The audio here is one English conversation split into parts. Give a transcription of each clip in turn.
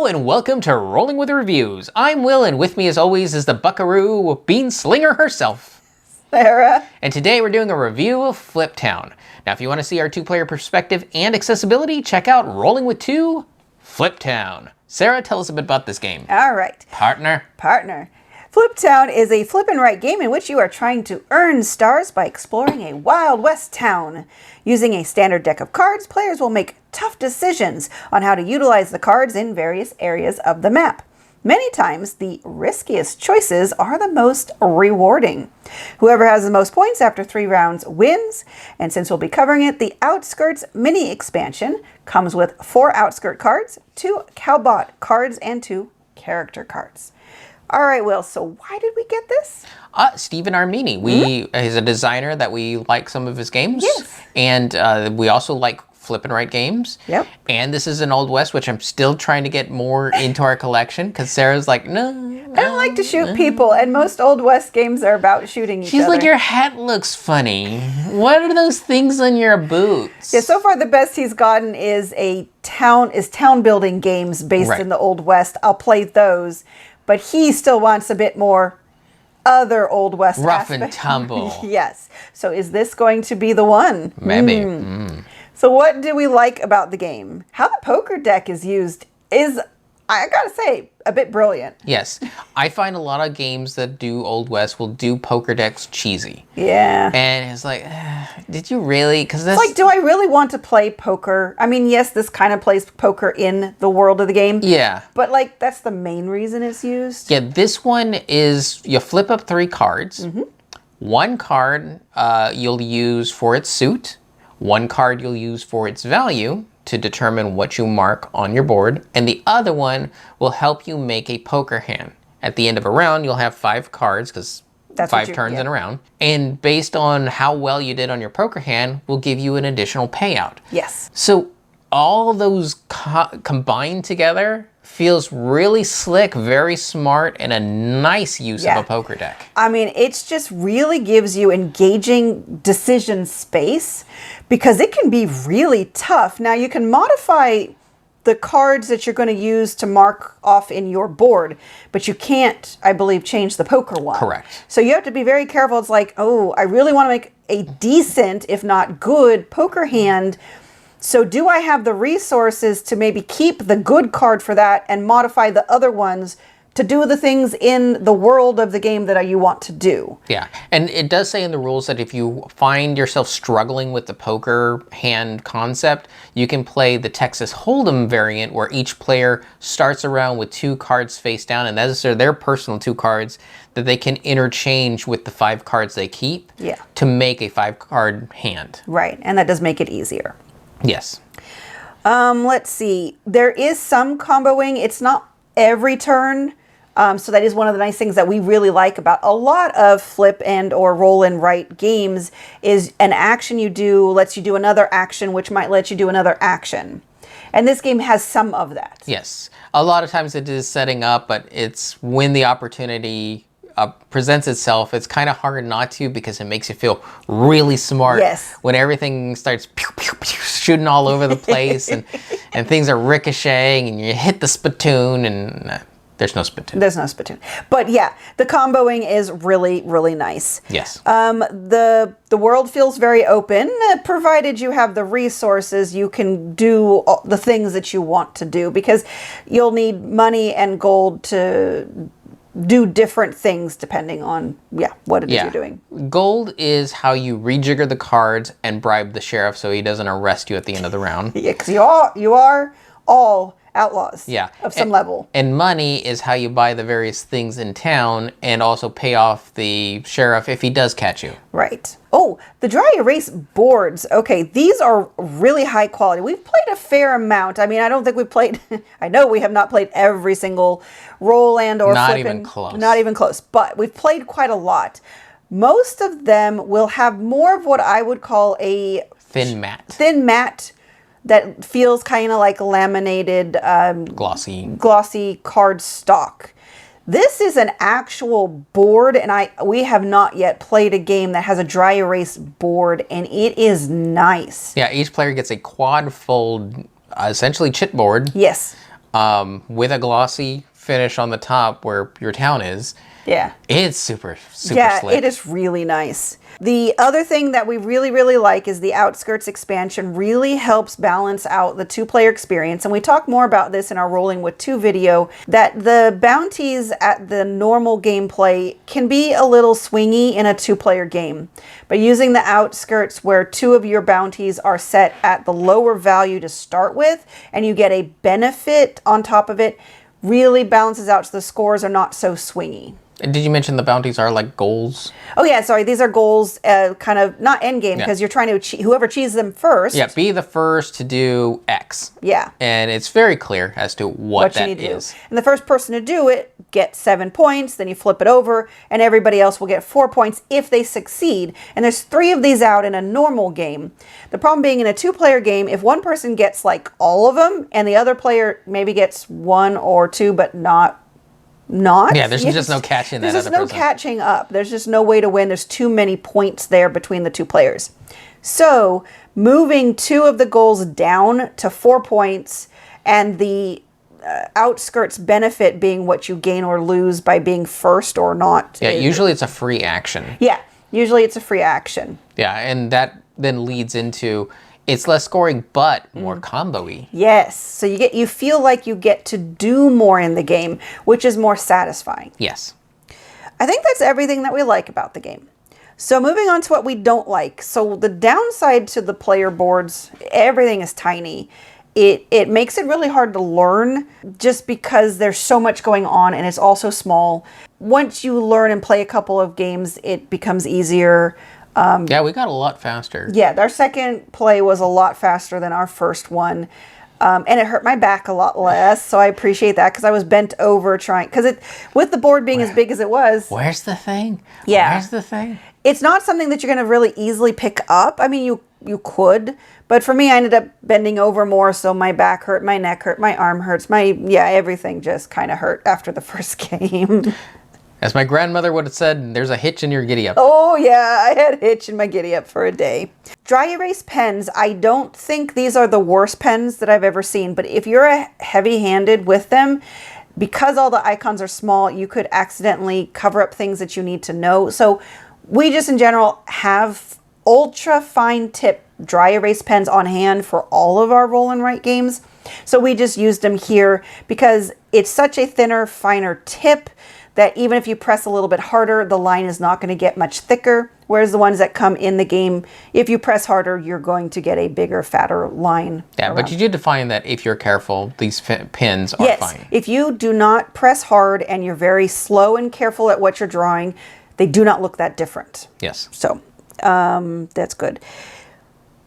and welcome to Rolling with Reviews. I'm Will, and with me as always is the buckaroo bean slinger herself, Sarah. And today we're doing a review of Fliptown. Now if you want to see our two-player perspective and accessibility, check out Rolling with Two, Fliptown. Sarah, tell us a bit about this game. All right. Partner. Fliptown is a flip and write game in which you are trying to earn stars by exploring a Wild West town. Using a standard deck of cards, players will make tough decisions on how to utilize the cards in various areas of the map. Many times, the riskiest choices are the most rewarding. Whoever has the most points after 3 rounds wins, and since we'll be covering it, the Outskirts mini expansion comes with 4 Outskirt cards, 2 Cowbot cards, and 2 character cards. All right, Will, so why did we get this? Stephen Armini. He's a designer that we like some of his games. Yes. And we also like flip and write games. Yep. And this is an Old West, which I'm still trying to get more into our collection because Sarah's like, no. I don't like to shoot people, and most Old West games are about shooting each other. She's like, your hat looks funny. What are those things on your boots? Yeah, so far the best he's gotten is town building games based in the Old West. I'll play those, but he still wants a bit more other Old West rough aspect. And tumble. Yes. So is this going to be the one? Maybe. So what do we like about the game? How the poker deck is used is, I gotta say, a bit brilliant. Yes. I find a lot of games that do Old West will do poker decks cheesy. Yeah. And it's like, did you really? Because that's like, do I really want to play poker? I mean, yes, this kind of plays poker in the world of the game. Yeah. But like, that's the main reason it's used. Yeah, this one is you flip up 3 cards. One card you'll use for its suit. One card you'll use for its value to determine what you mark on your board, and the other one will help you make a poker hand. At the end of a round, you'll have 5 cards, because 5 turns in a round, and based on how well you did on your poker hand, will give you an additional payout. Yes. So all of those combined together feels really slick, very smart, and a nice use of a poker deck. I mean, it just really gives you engaging decision space because it can be really tough. Now, you can modify the cards that you're going to use to mark off in your board, but you can't, I believe, change the poker one. Correct. So you have to be very careful. It's like, oh, I really want to make a decent, if not good, poker hand. So do I have the resources to maybe keep the good card for that and modify the other ones to do the things in the world of the game that you want to do? Yeah, and it does say in the rules that if you find yourself struggling with the poker hand concept, you can play the Texas Hold'em variant where each player starts around with 2 cards face down, and those are their personal 2 cards that they can interchange with the 5 cards they keep to make a 5-card hand. Right, and that does make it easier. Yes. Let's see. There is some comboing. It's not every turn. So that is one of the nice things that we really like about a lot of flip and or roll and write games is an action you do lets you do another action, which might let you do another action. And this game has some of that. Yes. A lot of times it is setting up, but it's when the opportunity presents itself, it's kind of hard not to because it makes you feel really smart. Yes. When everything starts pew, pew, pew, shooting all over the place and things are ricocheting and you hit the spittoon and there's no spittoon. There's no spittoon. But yeah, the comboing is really, really nice. Yes. The world feels very open. Provided you have the resources, you can do the things that you want to do because you'll need money and gold to do different things depending on what it is you're doing. Gold is how you rejigger the cards and bribe the sheriff so he doesn't arrest you at the end of the round. Yeah, because you are all outlaws of some level. And money is how you buy the various things in town and also pay off the sheriff if he does catch you. Right. Oh, the dry erase boards. Okay, these are really high quality. We've played a fair amount. I mean, I don't think we've played, I know we have not played every single roll and or not flip. Even close. Not even close, but we've played quite a lot. Most of them will have more of what I would call a thin mat. Thin mat that feels kind of like laminated, glossy card stock. This is an actual board, and we have not yet played a game that has a dry erase board, and it is nice. Yeah, each player gets a quad fold, essentially chipboard. Yes. with a glossy finish on the top where your town is. Yeah. It's super slick. It is really nice. The other thing that we really, really like is the Outskirts expansion really helps balance out the two-player experience. And we talk more about this in our Rolling with Two video, that the bounties at the normal gameplay can be a little swingy in a two-player game. But using the Outskirts, where two of your bounties are set at the lower value to start with, and you get a benefit on top of it, really balances out so the scores are not so swingy. Did you mention the bounties are like goals? Oh yeah, sorry. These are goals, kind of not end game, because you're trying to achieve, whoever achieves them first. Yeah, be the first to do X. Yeah. And it's very clear as to what that you need to is. do. And the first person to do it gets 7 points. Then you flip it over, and everybody else will get 4 points if they succeed. And there's 3 of these out in a normal game. The problem being in a two-player game, if one person gets like all of them, and the other player maybe gets 1 or 2, but not. Yeah, there's just no catching that other person. There's just no catching up. There's just no way to win. There's too many points there between the two players. So moving 2 of the goals down to 4 points, and the Outskirts benefit being what you gain or lose by being first or not. Yeah, usually it's a free action. Yeah, usually it's a free action. Yeah, and that then leads into it's less scoring, but more combo-y. Yes, so you feel like you get to do more in the game, which is more satisfying. Yes. I think that's everything that we like about the game. So moving on to what we don't like. So the downside to the player boards, everything is tiny. It makes it really hard to learn just because there's so much going on and it's also small. Once you learn and play a couple of games, it becomes easier. Yeah, we got a lot faster. Yeah, our second play was a lot faster than our first one. And it hurt my back a lot less, so I appreciate that because I was bent over trying, because with the board being as big as it was. Where's the thing? Yeah. Where's the thing? It's not something that you're going to really easily pick up. I mean, you could, but for me, I ended up bending over more, so my back hurt, my neck hurt, my arm hurts, everything just kind of hurt after the first game. As my grandmother would have said, there's a hitch in your giddy-up. Oh, yeah, I had a hitch in my giddy-up for a day. Dry erase pens, I don't think these are the worst pens that I've ever seen, but if you're heavy-handed with them, because all the icons are small, you could accidentally cover up things that you need to know. So we just, in general, have ultra-fine tip dry erase pens on hand for all of our roll and write games. So we just used them here because it's such a thinner, finer tip that even if you press a little bit harder, the line is not going to get much thicker. Whereas the ones that come in the game, if you press harder, you're going to get a bigger, fatter line. Yeah, but you did define that if you're careful, these pins are fine. Yes, if you do not press hard and you're very slow and careful at what you're drawing, they do not look that different. Yes. So that's good.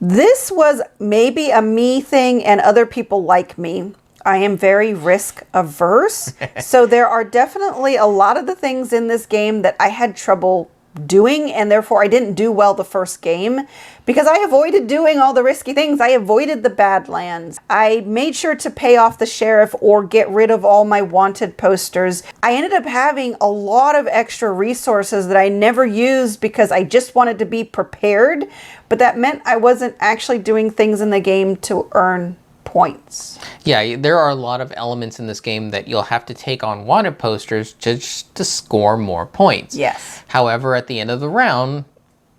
This was maybe a me thing and other people like me. I am very risk averse. So there are definitely a lot of the things in this game that I had trouble doing, and therefore I didn't do well the first game because I avoided doing all the risky things. I avoided the Badlands. I made sure to pay off the sheriff or get rid of all my wanted posters. I ended up having a lot of extra resources that I never used because I just wanted to be prepared, but that meant I wasn't actually doing things in the game to earn points. Yeah, there are a lot of elements in this game that you'll have to take on wanted posters just to score more points. Yes. However, at the end of the round,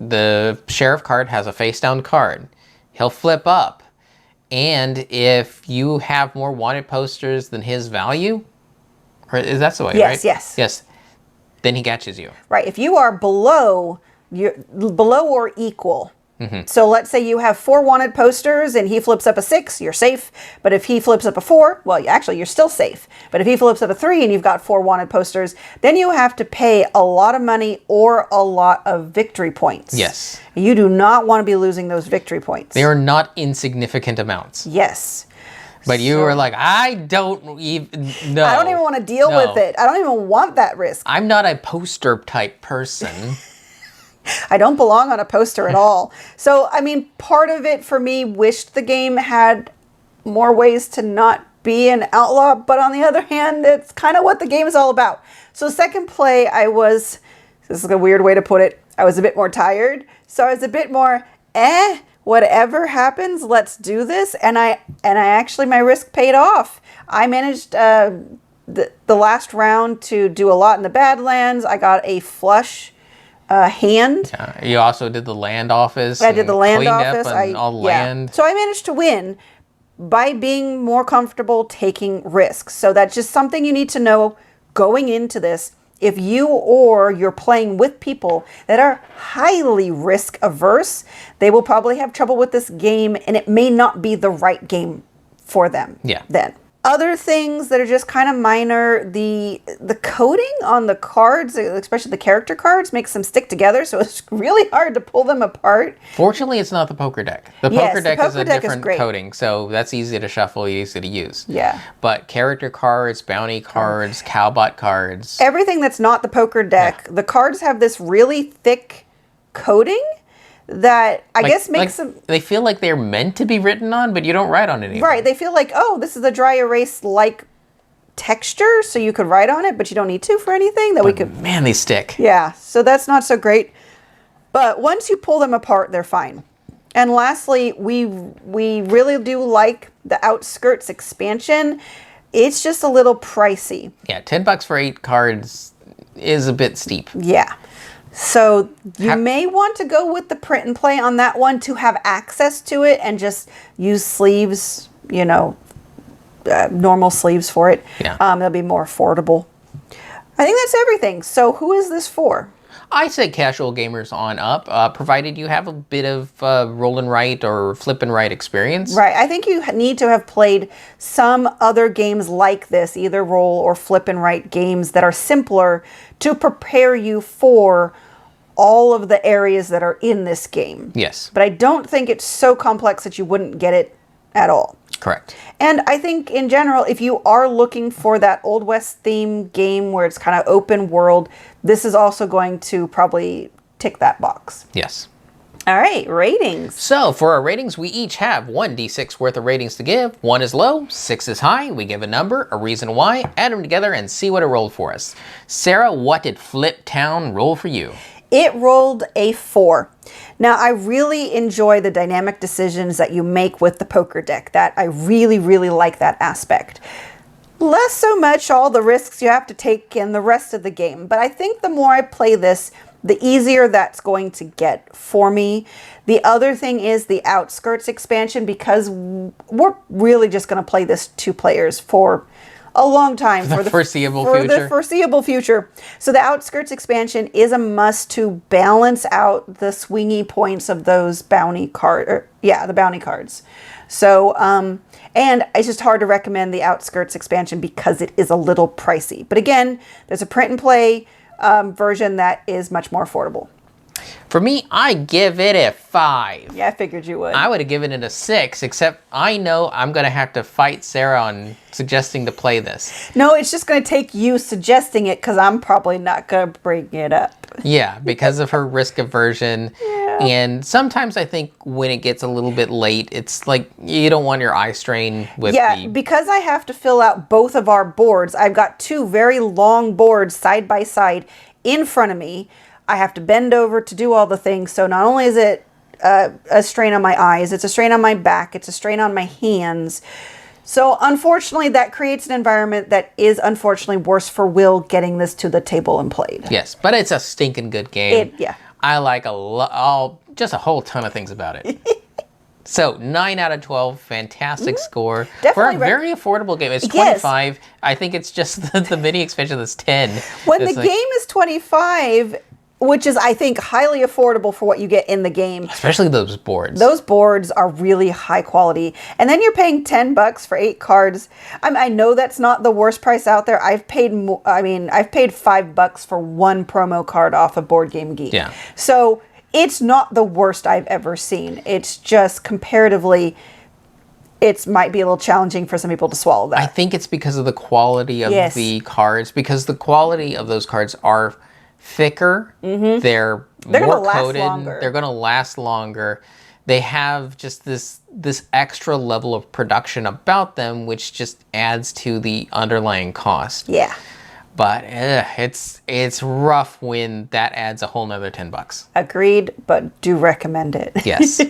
the sheriff card has a face down card. He'll flip up. And if you have more wanted posters than his value, or is that the way, right? Yes. Then he catches you. Right. If you are below or equal. So let's say you have 4 wanted posters and he flips up a 6, you're safe. But if he flips up a 4, well, actually, you're still safe. But if he flips up a 3 and you've got 4 wanted posters, then you have to pay a lot of money or a lot of victory points. Yes. You do not want to be losing those victory points. They are not insignificant amounts. Yes. But you were like, I don't even know. I don't even want to deal with it. I don't even want that risk. I'm not a poster type person. I don't belong on a poster at all. So, I mean, part of it for me wished the game had more ways to not be an outlaw, but on the other hand, it's kind of what the game is all about. So second play, this is a weird way to put it, I was a bit more tired. So I was a bit more whatever happens, let's do this. And I actually, my risk paid off. I managed the last round to do a lot in the Badlands. I got a flush hand. You also did the land office. I did the land cleaned office. Up on all land. So I managed to win by being more comfortable taking risks. So that's just something you need to know going into this. If you or you're playing with people that are highly risk averse, they will probably have trouble with this game, and it may not be the right game for them. Yeah. Then. Other things that are just kind of minor, the coding on the cards, especially the character cards, makes them stick together, so it's really hard to pull them apart. Fortunately, it's not the poker deck. The Yes, poker the deck is poker a deck is different great. coding, so that's easy to shuffle, easy to use. Yeah. But character cards, bounty cards, cowbot cards. Everything that's not the poker deck, the cards have this really thick coating that I guess makes them... They feel like they're meant to be written on, but you don't write on any of them. Right, they feel like, oh, this is a dry erase-like texture, so you could write on it, but you don't need to for anything. That we could... Man, they stick. Yeah, so that's not so great. But once you pull them apart, they're fine. And lastly, we really do like the Outskirts expansion. It's just a little pricey. Yeah, $10 for 8 cards is a bit steep. Yeah. So you may want to go with the print and play on that one to have access to it and just use sleeves, you know, normal sleeves for it. Yeah. They'll be more affordable. I think that's everything. So who is this for? I say casual gamers on up, provided you have a bit of roll and write or flip and write experience. Right. I think you need to have played some other games like this, either roll or flip and write games that are simpler to prepare you for all of the areas that are in this game. Yes. But I don't think it's so complex that you wouldn't get it at all. Correct. And I think in general, if you are looking for that Old West theme game where it's kind of open world, this is also going to probably tick that box. Yes. All right, ratings. So for our ratings, we each have 1d6 worth of ratings to give. 1 is low, 6 is high. We give a number, a reason why, add them together, and see what it rolled for us. Sarah, what did Fliptown roll for you? It rolled a 4. Now, I really enjoy the dynamic decisions that you make with the poker deck. That I really, really like that aspect. Less so much all the risks you have to take in the rest of the game. But I think the more I play this, the easier that's going to get for me. The other thing is the Outskirts expansion, because we're really just going to play this 2 players for a long time. For the foreseeable for future. the foreseeable future. So the Outskirts expansion is a must to balance out the swingy points of those bounty the bounty cards. So, and it's just hard to recommend the Outskirts expansion because it is a little pricey. But again, there's a print and play version that is much more affordable. For me, I give it a 5. Yeah, I figured you would. I would have given it a 6, except I know I'm going to have to fight Sarah on suggesting to play this. No, it's just going to take you suggesting it because I'm probably not going to bring it up. Yeah, because of her risk aversion. Yeah. And sometimes I think when it gets a little bit late, it's like you don't want your eye strain with because I have to fill out both of our boards. I've got 2 very long boards side by side in front of me. I have to bend over to do all the things. So not only is it a strain on my eyes, it's a strain on my back, it's a strain on my hands. So unfortunately, that creates an environment that is unfortunately worse for Will getting this to the table and played. Yes, but it's a stinking good game. Yeah. I like just a whole ton of things about it. So 9 out of 12, fantastic score. Definitely for a very affordable game. It's 25. Yes. I think it's just the mini expansion that's 10. When the game is 25, which is, I think, highly affordable for what you get in the game. Especially those boards. Those boards are really high quality. And then you're paying $10 for 8 cards. I know that's not the worst price out there. I've paid $5 for 1 promo card off of Board Game Geek. Yeah. So it's not the worst I've ever seen. It's just comparatively, it might be a little challenging for some people to swallow that. I think it's because of the quality of the cards. Because the quality of those cards are thicker. Mm-hmm. They're more coated. They're going to last longer. They have just this extra level of production about them, which just adds to the underlying cost. Yeah. But it's rough when that adds a whole nother $10. Agreed, but do recommend it. Yes.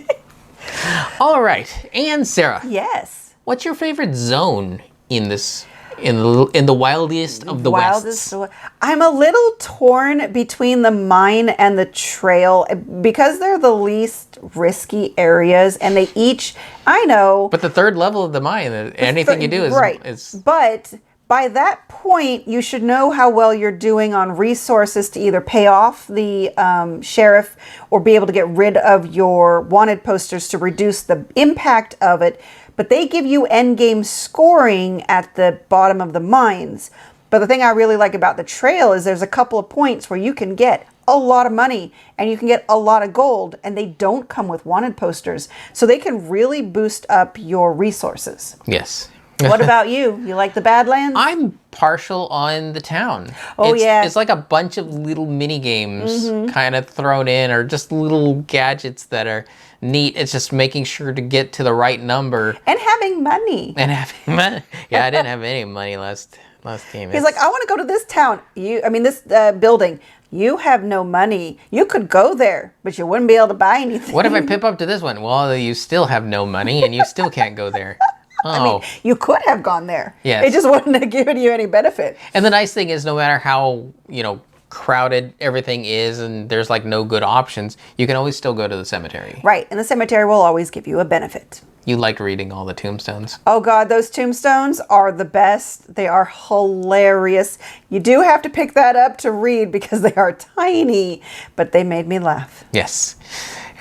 All right, and Sarah, Yes. what's your favorite zone in this, in the wildest of the wests? I'm a little torn between the mine and the trail because they're the least risky areas, and they each, I know. But the third level of the mine, anything you do is right. is But by that point, you should know how well you're doing on resources to either pay off the sheriff or be able to get rid of your wanted posters to reduce the impact of it. But they give you endgame scoring at the bottom of the mines. But the thing I really like about the trail is there's a couple of points where you can get a lot of money and you can get a lot of gold, and they don't come with wanted posters. So they can really boost up your resources. yes. What about you? You like the Badlands? I'm partial on the town. Oh, yeah. It's like a bunch of little mini games kind of thrown in, or just little gadgets that are neat. It's just making sure to get to the right number. And having money. And having money. Yeah, I didn't have any money last game. He's like, I want to go to this town. This building. You have no money. You could go there, but you wouldn't be able to buy anything. What if I pip up to this one? Well, you still have no money and you still can't go there. Oh. I mean, you could have gone there. Yes. It just wouldn't have given you any benefit. And the nice thing is, no matter how, crowded everything is and there's like no good options, you can always still go to the cemetery. Right. And the cemetery will always give you a benefit. You liked reading all the tombstones. Oh, God, those tombstones are the best. They are hilarious. You do have to pick that up to read because they are tiny, but they made me laugh. Yes.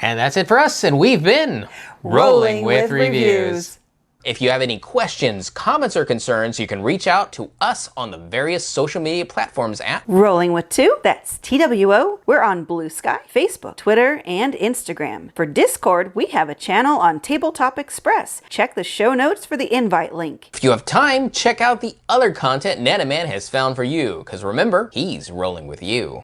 And that's it for us. And we've been Rolling with Reviews. If you have any questions, comments, or concerns, you can reach out to us on the various social media platforms at Rolling with Two, that's TWO. We're on Blue Sky, Facebook, Twitter, and Instagram. For Discord, we have a channel on Tabletop Express. Check the show notes for the invite link. If you have time, check out the other content Nanaman has found for you, because remember, he's rolling with you.